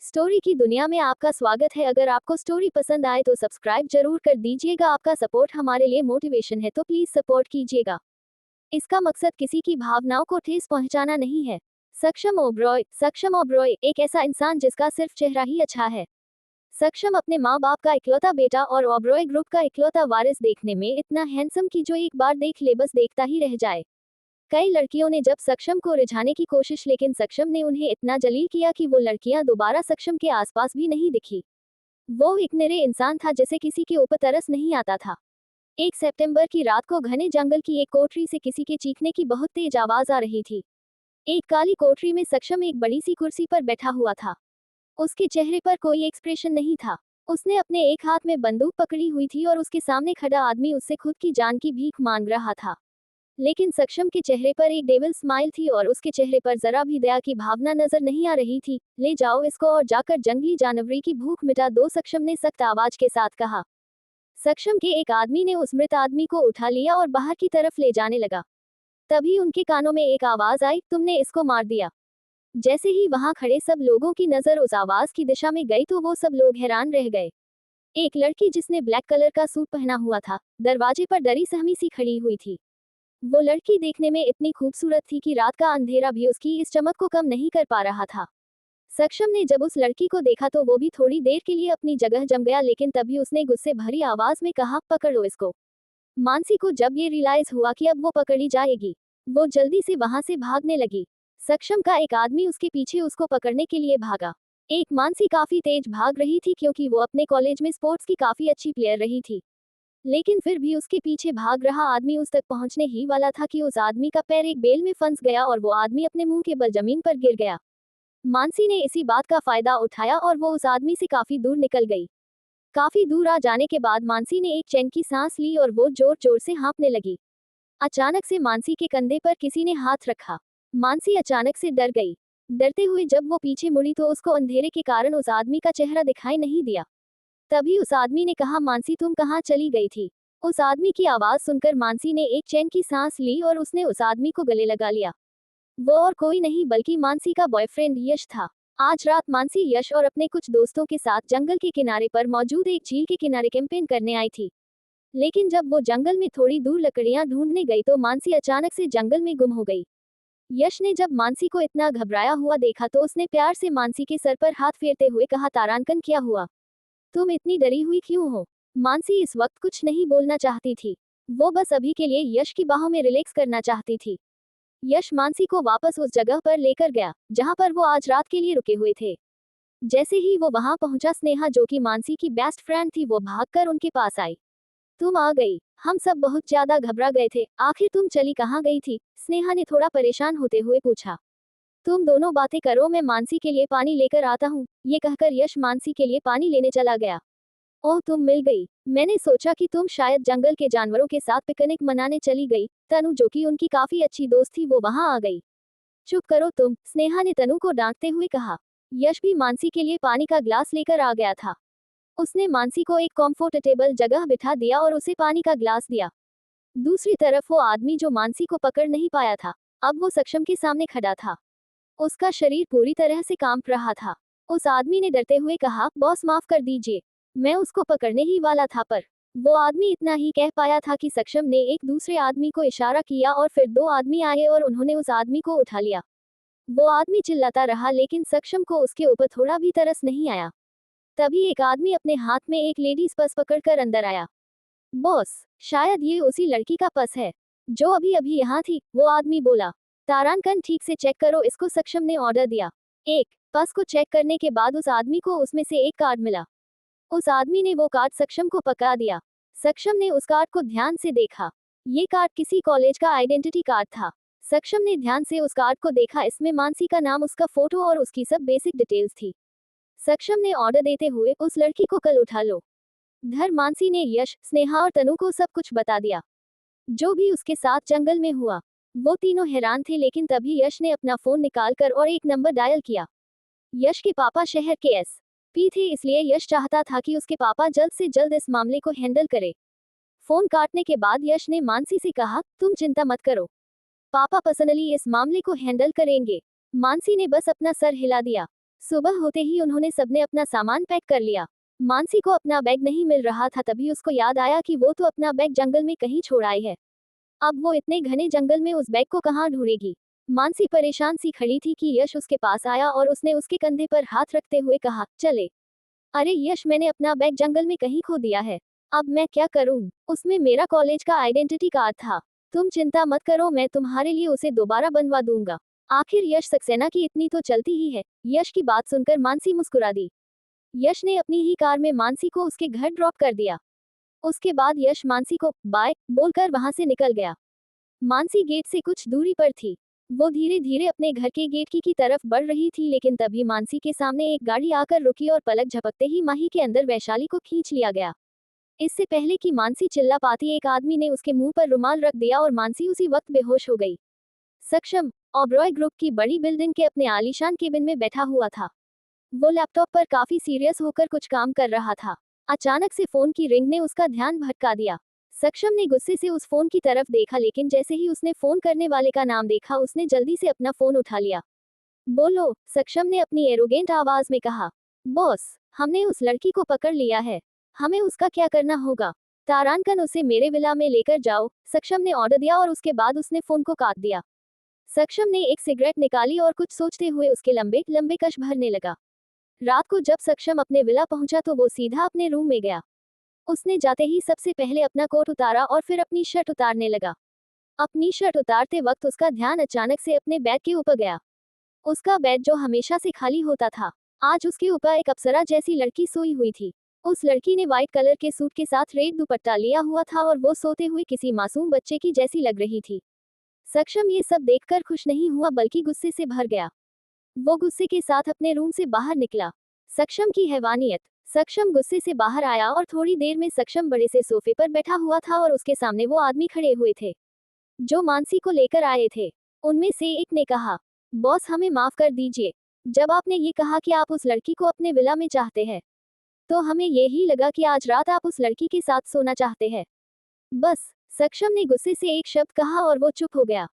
Story की दुनिया में आपका स्वागत है। अगर आपको स्टोरी पसंद आए तो सब्सक्राइब जरूर कर दीजिएगा। आपका सपोर्ट हमारे लिए मोटिवेशन है, तो प्लीज सपोर्ट कीजिएगा। इसका मकसद किसी की भावनाओं को ठेस पहुंचाना नहीं है। सक्षम ओबरॉय एक ऐसा इंसान जिसका सिर्फ चेहरा ही अच्छा है। सक्षम अपने माँ बाप का इकलौता बेटा और ओबरॉय ग्रुप का इकलौता वारिस देखने में इतना हैंडसम कि जो एक बार देख ले बस देखता ही रह जाए। कई लड़कियों ने जब सक्षम को रिझाने की कोशिश, लेकिन सक्षम ने उन्हें इतना जलील किया कि वो लड़कियां दोबारा सक्षम के आसपास भी नहीं दिखी। वो एक निरे इंसान था जिसे किसी के ऊपर तरस नहीं आता था। एक सितंबर की रात को घने जंगल की एक कोठरी से किसी के चीखने की बहुत तेज आवाज आ रही थी। एक काली कोठरी में सक्षम एक बड़ी सी कुर्सी पर बैठा हुआ था। उसके चेहरे पर कोई एक्सप्रेशन नहीं था। उसने अपने एक हाथ में बंदूक पकड़ी हुई थी और उसके सामने खड़ा आदमी उससे खुद की जान की भीख मांग रहा था। लेकिन सक्षम के चेहरे पर एक डेविल स्माइल थी और उसके चेहरे पर जरा भी दया की भावना नजर नहीं आ रही थी। ले जाओ इसको और जाकर जंगली जानवरी की भूख मिटा दो, सक्षम ने सख्त आवाज के साथ कहा। सक्षम के एक आदमी ने उस मृत आदमी को उठा लिया और बाहर की तरफ ले जाने लगा। तभी उनके कानों में एक आवाज आई, तुमने इसको मार दिया। जैसे ही वहां खड़े सब लोगों की नजर उस आवाज की दिशा में गई तो वो सब लोग हैरान रह गए। एक लड़की जिसने ब्लैक कलर का सूट पहना हुआ था, दरवाजे पर डरी सहमी सी खड़ी हुई थी। वो लड़की देखने में इतनी खूबसूरत थी कि रात का अंधेरा भी उसकी इस चमक को कम नहीं कर पा रहा था। सक्षम ने जब उस लड़की को देखा तो वो भी थोड़ी देर के लिए अपनी जगह जम गया, लेकिन तभी उसने गुस्से भरी आवाज में कहा, पकड़ो इसको। मानसी को जब ये रियलाइज हुआ कि अब वो पकड़ी जाएगी, वो जल्दी से वहां से भागने लगी। सक्षम का एक आदमी उसके पीछे उसको पकड़ने के लिए भागा। एक मानसी काफी तेज भाग रही थी क्योंकि वो अपने कॉलेज में स्पोर्ट्स की काफी अच्छी प्लेयर रही थी। लेकिन फिर भी उसके पीछे भाग रहा आदमी उस तक पहुंचने ही वाला था कि उस आदमी का पैर एक बेल में फंस गया और वो आदमी अपने मुंह के बल जमीन पर गिर गया। मानसी ने इसी बात का फायदा उठाया और वो उस आदमी से काफी दूर निकल गई। काफी दूर आ जाने के बाद मानसी ने एक चैन की सांस ली और वो जोर जोर से हाँफने लगी। अचानक से मानसी के कंधे पर किसी ने हाथ रखा। मानसी अचानक से डर गई। डरते हुए जब वो पीछे मुड़ी तो उसको अंधेरे के कारण उस आदमी का चेहरा दिखाई नहीं दिया। तभी उस आदमी ने कहा, मानसी तुम कहाँ चली गई थी। उस आदमी की आवाज सुनकर मानसी ने एक चैन की सांस ली और उसने उस आदमी को गले लगा लिया। वो और कोई नहीं बल्कि मानसी का बॉयफ्रेंड यश था। आज रात मानसी यश और अपने कुछ दोस्तों के साथ जंगल के किनारे पर मौजूद एक झील के किनारे कैंपेन करने आई थी। लेकिन जब वो जंगल में थोड़ी दूर लकड़ियां ढूंढने गई तो मानसी अचानक से जंगल में गुम हो गई। यश ने जब मानसी को इतना घबराया हुआ देखा तो उसने प्यार से मानसी के सर पर हाथ फेरते हुए कहा, तारांकन क्या हुआ, तुम इतनी डरी हुई क्यों हो। मानसी इस वक्त कुछ नहीं बोलना चाहती थी। वो बस अभी के लिए यश की बाहों में रिलैक्स करना चाहती थी। यश मानसी को वापस उस जगह पर लेकर गया जहां पर वो आज रात के लिए रुके हुए थे। जैसे ही वो वहां पहुंचा, स्नेहा जो कि मानसी की बेस्ट फ्रेंड थी वो भागकर उनके पास आई। तुम आ गई, हम सब बहुत ज्यादा घबरा गए थे, आखिर तुम चली कहाँ गई थी, स्नेहा ने थोड़ा परेशान होते हुए पूछा। तुम दोनों बातें करो, मैं मानसी के लिए पानी लेकर आता हूँ, ये कहकर यश मानसी के लिए पानी लेने चला गया। ओह तुम मिल गई, मैंने सोचा कि तुम शायद जंगल के जानवरों के साथ पिकनिक मनाने चली गई। तनु जो कि उनकी काफी अच्छी दोस्त थी वो वहां आ गई। चुप करो तुम, स्नेहा ने तनु को डांटते हुए कहा। यश भी मानसी के लिए पानी का ग्लास लेकर आ गया था। उसने मानसी को एक कंफर्टेबल जगह बिठा दिया और उसे पानी का ग्लास दिया। दूसरी तरफ वो आदमी जो मानसी को पकड़ नहीं पाया था, अब वो सक्षम के सामने खड़ा था। उसका शरीर पूरी तरह से कांप रहा था। उस आदमी ने डरते हुए कहा, बॉस माफ कर दीजिए, मैं उसको पकड़ने ही वाला था, पर वो आदमी इतना ही कह पाया था कि सक्षम ने एक दूसरे आदमी को इशारा किया और फिर दो आदमी आए और उन्होंने उस आदमी को उठा लिया। वो आदमी चिल्लाता रहा लेकिन सक्षम को उसके ऊपर थोड़ा भी तरस नहीं आया। तभी एक आदमी अपने हाथ में एक लेडीज पर्स पकड़कर अंदर आया। बॉस, शायद ये उसी लड़की का पर्स है जो अभी अभी यहाँ थी, वो आदमी बोला। तारांकन ठीक से चेक करो इसको, सक्षम ने ऑर्डर दिया। एक पर्स को चेक करने के बाद उस आदमी को उसमें से एक कार्ड मिला। उस आदमी ने वो कार्ड सक्षम को पकड़ा दिया। सक्षम ने उस कार्ड को ध्यान से देखा। ये कार्ड किसी कॉलेज का आइडेंटिटी कार्ड था। सक्षम ने ध्यान से उस कार्ड को देखा, इसमें मानसी का नाम, उसका फोटो और उसकी सब बेसिक डिटेल्स थी। सक्षम ने ऑर्डर देते हुए, उस लड़की को कल उठा लो। धर मानसी ने यश, स्नेहा और तनु को सब कुछ बता दिया जो भी उसके साथ जंगल में हुआ। वो तीनों हैरान थे, लेकिन तभी यश ने अपना फोन निकालकर और एक नंबर डायल किया। यश के पापा शहर के एसपी थे, इसलिए यश चाहता था कि उसके पापा जल्द से जल्द इस मामले को हैंडल करे। फोन काटने के बाद यश ने मानसी से कहा, तुम चिंता मत करो, पापा पर्सनली इस मामले को हैंडल करेंगे। मानसी ने बस अपना सर हिला दिया। सुबह होते ही उन्होंने सबने अपना सामान पैक कर लिया। मानसी को अपना बैग नहीं मिल रहा था, तभी उसको याद आया कि वो तो अपना बैग जंगल में कहीं छोड़ आई है। अब वो इतने घने जंगल में उस बैग को कहाँ ढूंढेगी। मानसी परेशान सी खड़ी थी कि यश उसके पास आया और उसने उसके कंधे पर हाथ रखते हुए कहा, चले। अरे यश, मैंने अपना बैग जंगल में कहीं खो दिया है। अब मैं क्या करूं? उसमें मेरा कॉलेज का आइडेंटिटी कार्ड था। तुम चिंता मत करो, मैं तुम्हारे लिए उसे दोबारा बनवा दूंगा। आखिर यश सक्सेना की इतनी तो चलती ही है। यश की बात सुनकर मानसी मुस्कुरा दी। यश ने अपनी ही कार में मानसी को उसके घर ड्रॉप कर दिया। उसके बाद यश मानसी को बाय बोलकर वहां से निकल गया। मानसी गेट से कुछ दूरी पर थी। वो धीरे धीरे अपने घर के गेट की तरफ बढ़ रही थी, लेकिन तभी मानसी के सामने एक गाड़ी आकर रुकी और पलक झपकते ही माही के अंदर वैशाली को खींच लिया गया। इससे पहले कि मानसी चिल्ला पाती, एक आदमी ने उसके मुंह पर रुमाल रख दिया और मानसी उसी वक्त बेहोश हो गई। सक्षम ओबरॉय ग्रुप की बड़ी बिल्डिंग के अपने आलीशान केबिन में बैठा हुआ था। वो लैपटॉप पर काफी सीरियस होकर कुछ काम कर रहा था। अचानक से फोन की रिंग ने उसका ध्यान भटका दिया। सक्षम ने गुस्से से उस फोन की तरफ देखा, लेकिन जैसे ही उसने फोन करने वाले का नाम देखा, उसने जल्दी से अपना फोन उठा लिया। बोलो, सक्षम ने अपनी एरोगेंट आवाज में कहा। बॉस, हमने उस लड़की को पकड़ लिया है। हमें उसका क्या करना होगा? तारांकन, उसे मेरे विला में लेकर जाओ, सक्षम ने ऑर्डर दिया और उसके बाद उसने फोन को काट दिया। सक्षम ने एक सिगरेट निकाली और कुछ सोचते हुए उसके लंबे लंबे कश भरने लगा। रात को जब सक्षम अपने विला पहुंचा तो वो सीधा अपने रूम में गया। उसने जाते ही सबसे पहले अपना कोट उतारा और फिर अपनी शर्ट उतारने लगा। अपनी शर्ट उतारते वक्त उसका ध्यान अचानक से अपने बेड के ऊपर गया। उसका बेड जो हमेशा से खाली होता था, आज उसके ऊपर एक अप्सरा जैसी लड़की सोई हुई थी। उस लड़की ने व्हाइट कलर के सूट के साथ रेड दुपट्टा लिया हुआ था और वो सोते हुए किसी मासूम बच्चे की जैसी लग रही थी। सक्षम ये सब देखकर खुश नहीं हुआ, बल्कि गुस्से से भर गया। वो गुस्से के साथ अपने रूम से बाहर निकला। सक्षम की हैवानियत। सक्षम गुस्से से बाहर आया और थोड़ी देर में सक्षम बड़े से सोफे पर बैठा हुआ था और उसके सामने वो आदमी खड़े हुए थे जो मानसी को लेकर आए थे। उनमें से एक ने कहा, बॉस, हमें माफ कर दीजिए। जब आपने ये कहा कि आप उस लड़की को अपने विला में चाहते हैं, तो हमें यही लगा कि आज रात आप उस लड़की के साथ सोना चाहते हैं। बस, सक्षम ने गुस्से से एक शब्द कहा और वो चुप हो गया।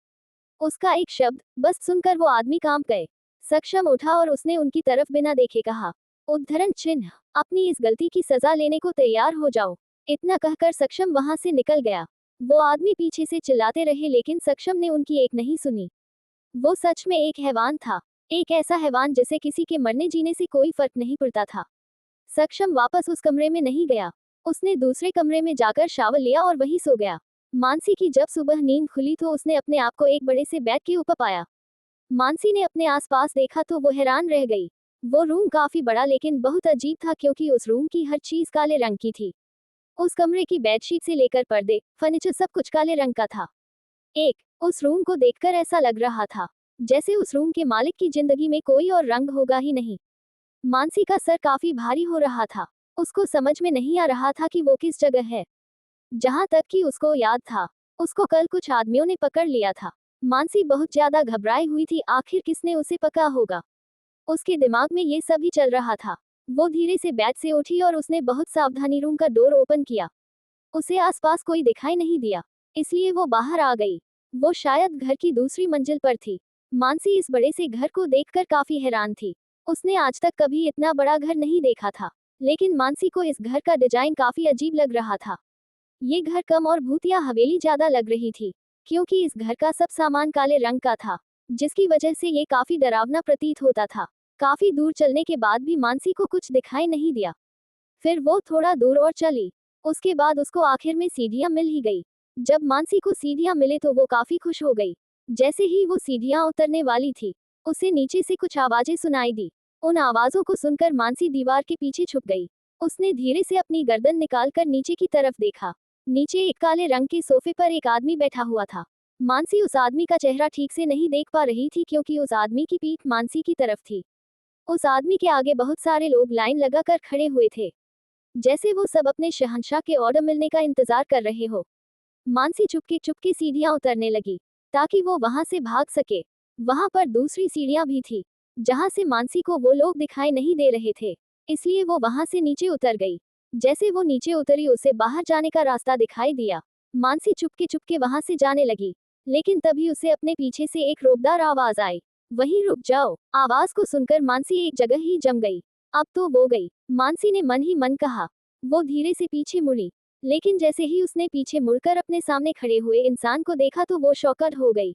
उसका एक शब्द बस सुनकर वो आदमी कांप गए। सक्षम उठा और उसने उनकी तरफ बिना देखे कहा, उद्धरण चिन्ह, अपनी इस गलती की सजा लेने को तैयार हो जाओ। इतना कहकर सक्षम वहां से निकल गया। वो आदमी पीछे से चिल्लाते रहे, लेकिन सक्षम ने उनकी एक नहीं सुनी। वो सच में एक हैवान था, एक ऐसा हैवान जिसे किसी के मरने जीने से कोई फर्क नहीं पड़ता था। सक्षम वापस उस कमरे में नहीं गया। उसने दूसरे कमरे में जाकर शावर लिया और वहीं सो गया। मानसी की जब सुबह नींद खुली तो उसने अपने आप को एक बड़े से बेड के ऊपर पाया। मानसी ने अपने आसपास देखा तो वो हैरान रह गई। वो रूम काफी बड़ा लेकिन बहुत अजीब था, क्योंकि उस रूम की हर चीज काले रंग की थी। उस कमरे की बेडशीट से लेकर पर्दे, फर्नीचर सब कुछ काले रंग का था। उस रूम को देखकर ऐसा लग रहा था जैसे उस रूम के मालिक की जिंदगी में कोई और रंग होगा ही नहीं। मानसी का सर काफी भारी हो रहा था। उसको समझ में नहीं आ रहा था कि वो किस जगह है। जहां तक कि उसको याद था, उसको कल कुछ आदमियों ने पकड़ लिया था। मानसी बहुत ज्यादा घबराई हुई थी, आखिर किसने उसे पकड़ा होगा। उसके दिमाग में ये सभी चल रहा था। वो धीरे से बेड से उठी और उसने बहुत सावधानी रूम का डोर ओपन किया। उसे आसपास कोई दिखाई नहीं दिया, इसलिए वो बाहर आ गई। वो शायद घर की दूसरी मंजिल पर थी। मानसी इस बड़े से घर को देखकर काफी हैरान थी। उसने आज तक कभी इतना बड़ा घर नहीं देखा था, लेकिन मानसी को इस घर का डिजाइन काफी अजीब लग रहा था। ये घर कम और भूतिया हवेली ज्यादा लग रही थी, क्योंकि इस घर का सब सामान काले रंग का था, जिसकी वजह से ये काफी डरावना प्रतीत होता था। काफी दूर चलने के बाद भी मानसी को कुछ दिखाई नहीं दिया। फिर वो थोड़ा दूर और चली। उसके बाद उसको आखिर में सीढ़ियां मिल ही गई। जब मानसी को सीढ़ियां मिले तो वो काफी खुश हो गई। जैसे ही वो सीढ़ियां उतरने वाली थी, उसे नीचे से कुछ आवाजें सुनाई दी। उन आवाजों को सुनकर मानसी दीवार के पीछे छुप गई। उसने धीरे से अपनी गर्दन निकालकर नीचे की तरफ देखा। नीचे एक काले रंग के सोफे पर एक आदमी बैठा हुआ था। मानसी उस आदमी का चेहरा ठीक से नहीं देख पा रही थी, क्योंकि उस आदमी की पीठ मानसी की तरफ थी। उस आदमी के आगे बहुत सारे लोग लाइन लगाकर खड़े हुए थे, जैसे वो सब अपने शहंशाह के ऑर्डर मिलने का इंतजार कर रहे हो। मानसी चुपके चुपके सीढ़ियां उतरने लगी, ताकि वो वहां से भाग सके। वहां पर दूसरी सीढ़ियां भी थी, जहां से मानसी को वो लोग दिखाई नहीं दे रहे थे, इसलिए वो वहां से नीचे उतर गई। जैसे वो नीचे उतरी, उसे बाहर जाने का रास्ता दिखाई दिया। मानसी चुपके चुपके वहां से जाने लगी, लेकिन तभी उसे अपने पीछे से एक रोबदार आवाज आई। वहीं रुक जाओ। आवाज को सुनकर मानसी एक जगह ही जम गई। अब तो वो गई, मानसी ने मन ही मन कहा। वो धीरे से पीछे मुड़ी, लेकिन जैसे ही उसने पीछे मुड़कर अपने सामने खड़े हुए इंसान को देखा तो वो शॉकड हो गई।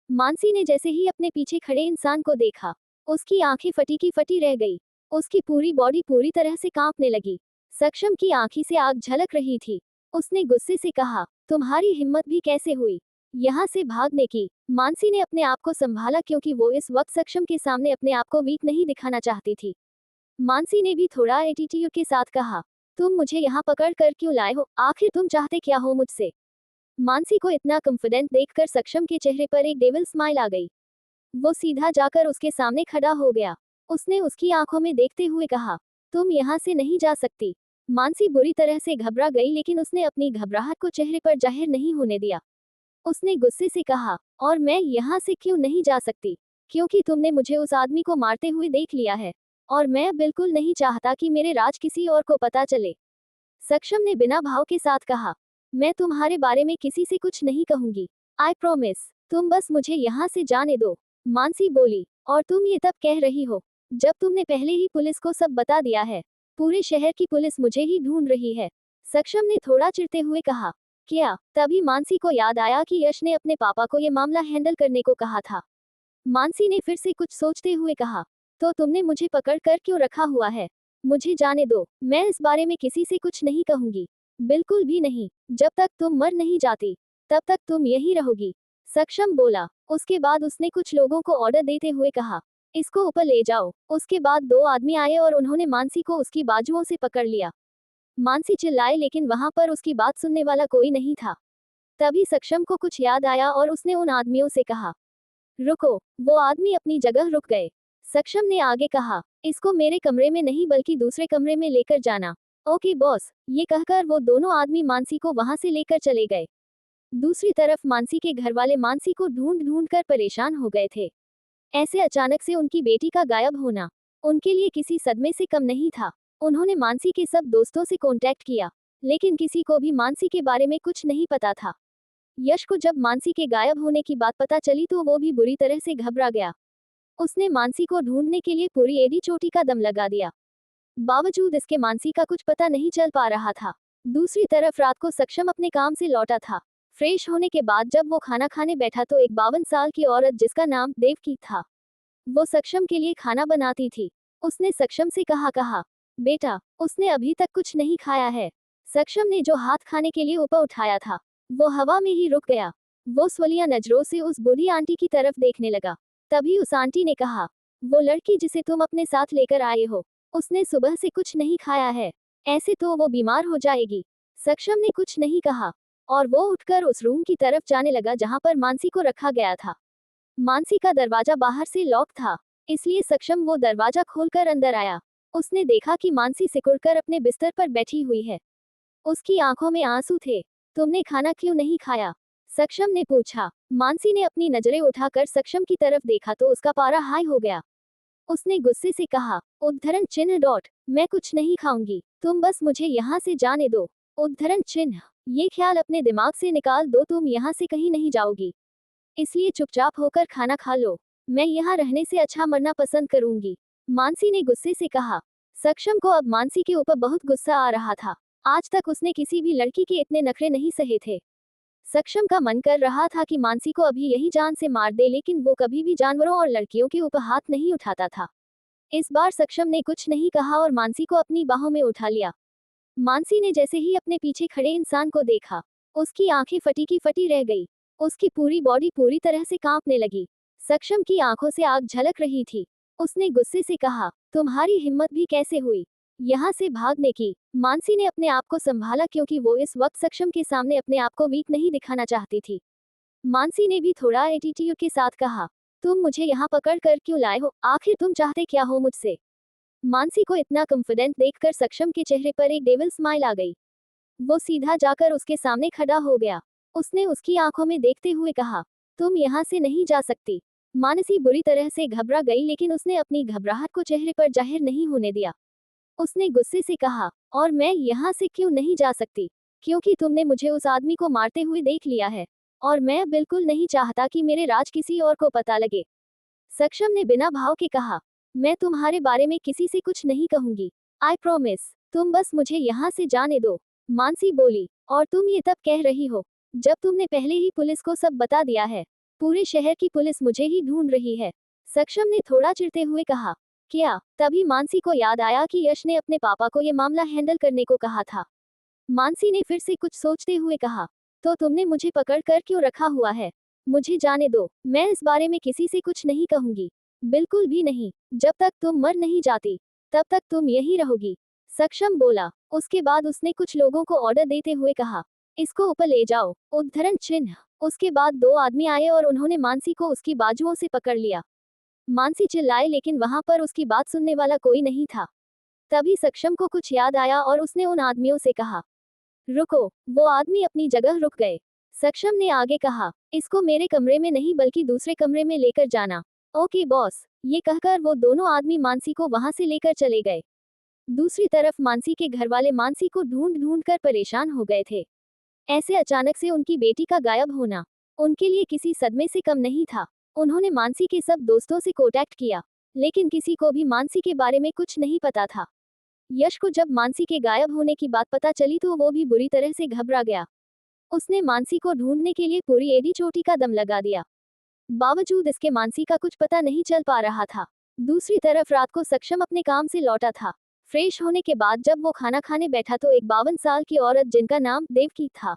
मानसी ने जैसे ही अपने पीछे खड़े इंसान को देखा, उसकी आंखें फटी की फटी रह गई। उसकी पूरी बॉडी पूरी तरह से कांपने लगी। सक्षम की आंखी से आग झलक रही थी। उसने गुस्से से कहा, तुम्हारी हिम्मत भी कैसे हुई यहाँ से भागने की। मानसी ने अपने आप को संभाला क्योंकि वो इस वक्त सक्षम के सामने अपने आप को वीक नहीं दिखाना चाहती थी। मानसी ने भी थोड़ा एटीट्यूड के साथ कहा, तुम मुझे यहाँ पकड़ कर क्यों लाए हो, आखिर तुम चाहते क्या हो मुझसे। मानसी को इतना कॉन्फिडेंट देखकर सक्षम के चेहरे पर एक डेविल स्माइल आ गई। वो सीधा जाकर उसके सामने खड़ा हो गया। उसने उसकी आंखों में देखते हुए कहा, तुम यहाँ से नहीं जा सकती। मानसी बुरी तरह से घबरा गई लेकिन उसने अपनी घबराहट को चेहरे पर जाहिर नहीं होने दिया। उसने गुस्से से कहा, और मैं यहाँ से क्यों नहीं जा सकती, क्योंकि तुमने मुझे उस आदमी को मारते हुए देख लिया है, और मैं बिल्कुल नहीं चाहता कि मेरे राज किसी और को पता चले। सक्षम ने बिना भाव के साथ कहा, मैं तुम्हारे बारे में किसी से कुछ नहीं कहूंगी, आई प्रोमिस। तुम बस मुझे यहाँ से जाने दो। मानसी बोली, और तुम ये तब कह रही हो जब तुमने पहले ही पुलिस को सब बता दिया है। पूरे शहर की पुलिस मुझे ही ढूंढ रही है। सक्षम ने थोड़ा चिढ़ते हुए कहा। क्या? तभी मानसी को याद आया कि यश ने अपने पापा को ये मामला हैंडल करने को कहा था। मानसी ने फिर से कुछ सोचते हुए कहा, तो तुमने मुझे पकड़ कर क्यों रखा हुआ है। मुझे जाने दो, मैं इस बारे में किसी से कुछ नहीं कहूंगी, बिल्कुल भी नहीं। जब तक तुम मर नहीं जाती तब तक तुम यही रहोगी। सक्षम बोला। उसके बाद उसने कुछ लोगों को ऑर्डर देते हुए कहा, इसको ऊपर ले जाओ। उसके बाद दो आदमी आए और उन्होंने मानसी को उसकी बाजुओं से पकड़ लिया। मानसी चिल्लाए लेकिन वहां पर उसकी बात सुनने वाला कोई नहीं था। तभी सक्षम को कुछ याद आया और उसने उन आदमियों से कहा, रुको। वो आदमी अपनी जगह रुक गए। सक्षम ने आगे कहा, इसको मेरे कमरे में नहीं बल्कि दूसरे कमरे में लेकर जाना। Okay boss. ये कहकर वो दोनों आदमी मानसी को वहां से लेकर चले गए। दूसरी तरफ मानसी के घर वाले मानसी को ढूंढ ढूंढ कर परेशान हो गए थे। ऐसे अचानक से उनकी बेटी का गायब होना उनके लिए किसी सदमे से कम नहीं था। उन्होंने मानसी के सब दोस्तों से कांटेक्ट किया, लेकिन किसी को भी मानसी के बारे में कुछ नहीं पता था। यश को जब मानसी के गायब होने की बात पता चली तो वो भी बुरी तरह से घबरा गया। उसने मानसी को ढूंढने के लिए पूरी एडी चोटी का दम लगा दिया। बावजूद इसके मानसी का कुछ पता नहीं चल पा रहा था। दूसरी तरफ रात को सक्षम अपने काम से लौटा था। फ्रेश होने के बाद जब वो खाना खाने बैठा तो एक 52 साल की औरत जिसका नाम देवकी था, वो सक्षम के लिए खाना बनाती थी। उसने सक्षम से कहा, बेटा, उसने अभी तक कुछ नहीं खाया है। सक्षम ने जो हाथ खाने के लिए ऊपर उठाया था वो हवा में ही रुक गया। वो स्वलिया नजरों से उस बूढ़ी आंटी की तरफ देखने लगा। तभी उस आंटी ने कहा, वो लड़की जिसे तुम अपने साथ लेकर आए हो, उसने सुबह से कुछ नहीं खाया है, ऐसे तो वो बीमार हो जाएगी। सक्षम ने कुछ नहीं कहा और वो उठकर उस रूम की तरफ जाने लगा जहां पर मानसी को रखा गया था। मानसी का दरवाजा बाहर से लॉक था, इसलिए सक्षम वो दरवाजा खोलकर अंदर आया। उसने देखा कि मानसी सिकुड़कर अपने बिस्तर पर बैठी हुई है। उसकी आंखों में आंसू थे। तुमने खाना क्यों नहीं खाया? सक्षम ने पूछा। मानसी ने अपनी नजरें उठाकर सक्षम की तरफ देखा तो उसका पारा हाई हो गया। उसने गुस्से से कहा, उद्धरण चिन्ह डॉट, मैं कुछ नहीं खाऊंगी, तुम बस मुझे यहाँ से जाने दो। उद्धरण चिन्ह, ये ख्याल अपने दिमाग से निकाल दो, तुम यहाँ से कहीं नहीं जाओगी, इसलिए चुपचाप होकर खाना खा लो। मैं यहाँ रहने से अच्छा मरना पसंद करूंगी, मानसी ने गुस्से से कहा। सक्षम को अब मानसी के ऊपर बहुत गुस्सा आ रहा था। आज तक उसने किसी भी लड़की के इतने नखरे नहीं सहे थे। सक्षम का मन कर रहा था कि मानसी को अभी यही जान से मार दे, लेकिन वो कभी भी जानवरों और लड़कियों के ऊपर हाथ नहीं उठाता था। इस बार सक्षम ने कुछ नहीं कहा और मानसी को अपनी बाहों में उठा लिया। मानसी ने जैसे ही अपने पीछे खड़े इंसान को देखा, उसकी आंखें फटी की फटी रह गई। उसकी पूरी बॉडी पूरी तरह से कांपने लगी। सक्षम की आंखों से आग झलक रही थी। उसने गुस्से से कहा, तुम्हारी हिम्मत भी कैसे हुई यहाँ से भागने की? मानसी ने अपने आप को संभाला क्योंकि वो इस वक्त सक्षम के सामने अपने आप को वीक नहीं दिखाना चाहती थी। मानसी ने भी थोड़ा एटीट्यूड के साथ कहा, तुम मुझे यहाँ पकड़ कर क्यों लाए हो, आखिर तुम चाहते क्या हो मुझसे? मानसी को इतना कॉन्फिडेंट देखकर सक्षम के चेहरे पर एक डेविल स्माइल आ गई। वो सीधा जाकर उसके सामने खड़ा हो गया। उसने उसकी आंखों में देखते हुए कहा, तुम यहाँ से नहीं जा सकती। मानसी बुरी तरह से घबरा गई लेकिन उसने अपनी घबराहट को चेहरे पर जाहिर नहीं होने दिया। उसने गुस्से से कहा, और मैं यहाँ से क्यों नहीं जा सकती? क्योंकि तुमने मुझे उस आदमी को मारते हुए देख लिया है, और मैं बिल्कुल नहीं चाहता कि मेरे राज किसी और को पता लगे। सक्षम ने बिना भाव के कहा, मैं तुम्हारे बारे में किसी से कुछ नहीं कहूंगी। I promise. तुम बस मुझे यहाँ से जाने दो। मानसी बोली, और तुम ये तब कह रही हो जब तुमने पहले ही पुलिस को सब बता दिया है। पूरे शहर की पुलिस मुझे ही ढूंढ रही है। सक्षम ने थोड़ा चिढ़ते हुए कहा। क्या? तभी मानसी को याद आया कि यश ने अपने पापा को ये मामला हैंडल करने को कहा था। मानसी ने फिर से कुछ सोचते हुए कहा, तो तुमने मुझे पकड़ कर क्यों रखा हुआ है? मुझे जाने दो, मैं इस बारे में किसी से कुछ नहीं कहूंगी। बिल्कुल भी नहीं। जब तक तुम मर नहीं जाती तब तक तुम यही रहोगी। सक्षम बोला। उसके बाद उसने कुछ लोगों को ऑर्डर देते हुए कहा, इसको ऊपर ले जाओ। उद्धरण चिन्ह। उसके बाद दो आदमी आए और उन्होंने मानसी को उसकी बाजुओं से पकड़ लिया। मानसी चिल्लाए लेकिन वहां पर उसकी बात सुनने वाला कोई नहीं था। तभी सक्षम को कुछ याद आया और उसने उन आदमियों से कहा, रुको। वो आदमी अपनी जगह रुक गए। सक्षम ने आगे कहा, इसको मेरे कमरे में नहीं बल्कि दूसरे कमरे में लेकर जाना। Okay boss. ये कहकर वो दोनों आदमी मानसी को वहां से लेकर चले गए। दूसरी तरफ मानसी के घर वाले मानसी को ढूंढ ढूंढ कर परेशान हो गए थे। ऐसे अचानक से उनकी बेटी का गायब होना उनके लिए किसी सदमे से कम नहीं था। उन्होंने मानसी के सब दोस्तों से कांटेक्ट किया, लेकिन किसी को भी मानसी के बारे में कुछ नहीं पता था। यश को जब मानसी के गायब होने की बात पता चली तो वो भी बुरी तरह से घबरा गया। उसने मानसी को ढूंढने के लिए पूरी एडी चोटी का दम लगा दिया। बावजूद इसके मानसी का कुछ पता नहीं चल पा रहा था। दूसरी तरफ रात को सक्षम अपने काम से लौटा था। फ्रेश होने के बाद जब वो खाना खाने बैठा तो एक 52 साल की औरत जिनका नाम देवकी था,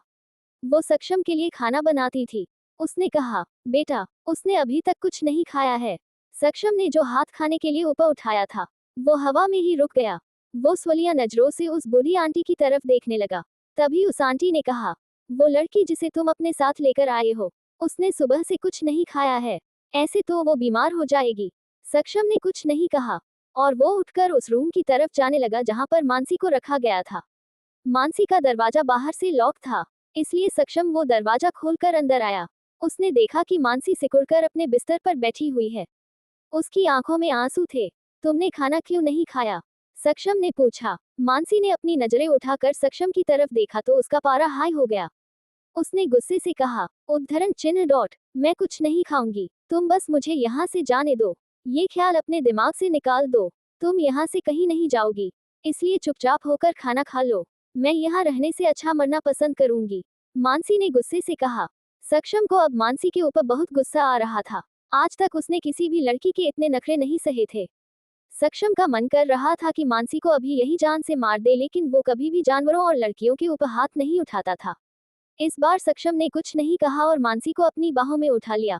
वो सक्षम के लिए खाना बनाती थी। उसने कहा, बेटा, उसने अभी तक कुछ नहीं खाया है। सक्षम ने जो हाथ खाने के लिए ऊपर उठाया था वो हवा में ही रुक गया। वो स्वलिया नजरों से उस बूढ़ी आंटी की तरफ देखने लगा। तभी उस आंटी ने कहा, वो लड़की जिसे तुम अपने साथ लेकर आए हो, उसने सुबह से कुछ नहीं खाया है। ऐसे तो वो बीमार हो जाएगी। सक्षम ने कुछ नहीं कहा और वो उठकर उस रूम की तरफ जाने लगा जहां पर मानसी को रखा गया था। मानसी का दरवाजा बाहर से लॉक था, इसलिए सक्षम वो दरवाजा खोलकर अंदर आया। उसने देखा कि मानसी सिकुड़कर अपने बिस्तर पर बैठी हुई है। उसकी आंखों में आंसू थे। तुमने खाना क्यों नहीं खाया? सक्षम ने पूछा। मानसी ने अपनी नजरें उठाकर सक्षम की तरफ देखा तो उसका पारा हाई हो गया। उसने गुस्से से कहा, उद्धरण चिन्ह डॉट, मैं कुछ नहीं खाऊंगी। तुम बस मुझे यहाँ से जाने दो। ये ख्याल अपने दिमाग से निकाल दो। तुम यहाँ से कहीं नहीं जाओगी, इसलिए चुपचाप होकर खाना खा लो। मैं यहाँ रहने से अच्छा मरना पसंद करूंगी। मानसी ने गुस्से से कहा। सक्षम को अब मानसी के ऊपर बहुत गुस्सा आ रहा था। आज तक उसने किसी भी लड़की के इतने नखरे नहीं सहे थे। सक्षम का मन कर रहा था कि मानसी को अभी यही जान से मार दे, लेकिन वो कभी भी जानवरों और लड़कियों के ऊपर हाथ नहीं उठाता था। इस बार सक्षम ने कुछ नहीं कहा और मानसी को अपनी बाहों में उठा लिया।